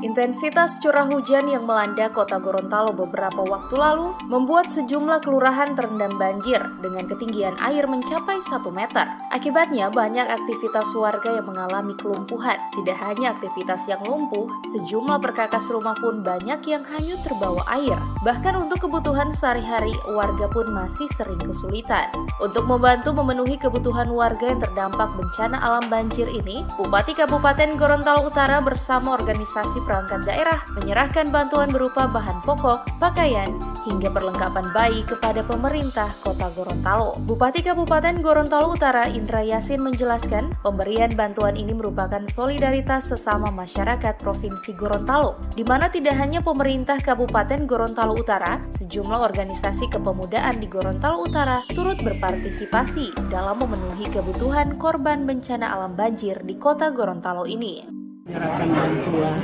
Intensitas curah hujan yang melanda kota Gorontalo beberapa waktu lalu membuat sejumlah kelurahan terendam banjir dengan ketinggian air mencapai 1 meter. Akibatnya banyak aktivitas warga yang mengalami kelumpuhan. Tidak hanya aktivitas yang lumpuh, sejumlah perkakas rumah pun banyak yang hanyut terbawa air. Bahkan untuk kebutuhan sehari-hari, warga pun masih sering kesulitan. Untuk membantu memenuhi kebutuhan warga yang terdampak bencana alam banjir ini, Bupati Kabupaten Gorontalo Utara bersama organisasi perangkat daerah menyerahkan bantuan berupa bahan pokok, pakaian, hingga perlengkapan bayi kepada pemerintah Kota Gorontalo. Bupati Kabupaten Gorontalo Utara Indra Yasin menjelaskan, pemberian bantuan ini merupakan solidaritas sesama masyarakat Provinsi Gorontalo, di mana tidak hanya pemerintah Kabupaten Gorontalo Utara, sejumlah organisasi kepemudaan di Gorontalo Utara turut berpartisipasi dalam memenuhi kebutuhan korban bencana alam banjir di Kota Gorontalo ini. Menyerahkan bantuan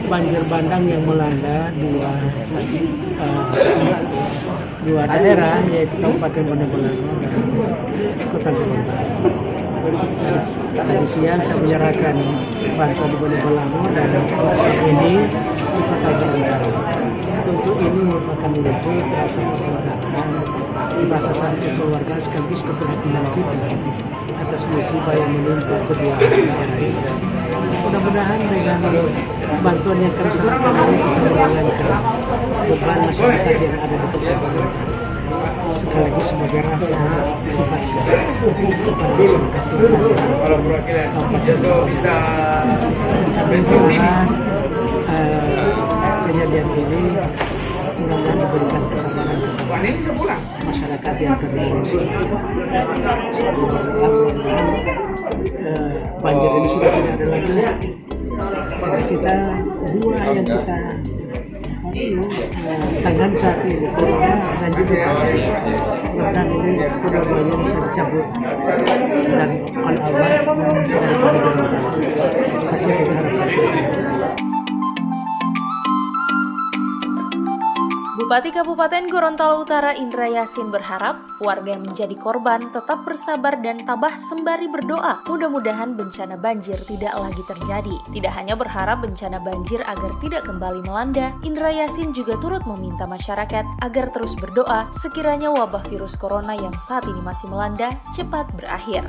banjir bandang yang melanda dua daerah, yaitu Kabupaten Bonegolango dan Kota Gorontalo. Tadi siang saya menyerahkan bantuan di Bonegolango dan ini di Kota Gorontalo. Tentu ini merupakan wujud rasa persaudaraan, rasa saling keluarga sekaligus keprihatinan kita atas musibah yang menimpa kedua negara ini. Mudah-mudahan dengan bantuan yang kami serahkan ini bisa meringankan beban masyarakat yang ada di Kota Gorontalo, sekaligus sebagai rasa simpati kepada masyarakat kejadian ini mudah-mudahan diberikan kesabaran kepada masyarakat yang terganggu. Banjir ini sudah tidak ada lagi. Kita dua yang kita tangani saat ini, corona dan juga dan ini kedua-duanya bisa dicabut dan Allah dari Gorontalo. Saya berharap. Bupati Kabupaten Gorontalo Utara Indra Yasin berharap warga yang menjadi korban tetap bersabar dan tabah sembari berdoa. Mudah-mudahan bencana banjir tidak lagi terjadi. Tidak hanya berharap bencana banjir agar tidak kembali melanda, Indra Yasin juga turut meminta masyarakat agar terus berdoa sekiranya wabah virus corona yang saat ini masih melanda cepat berakhir.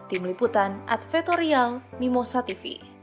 Tim Liputan Advertorial Mimosa TV.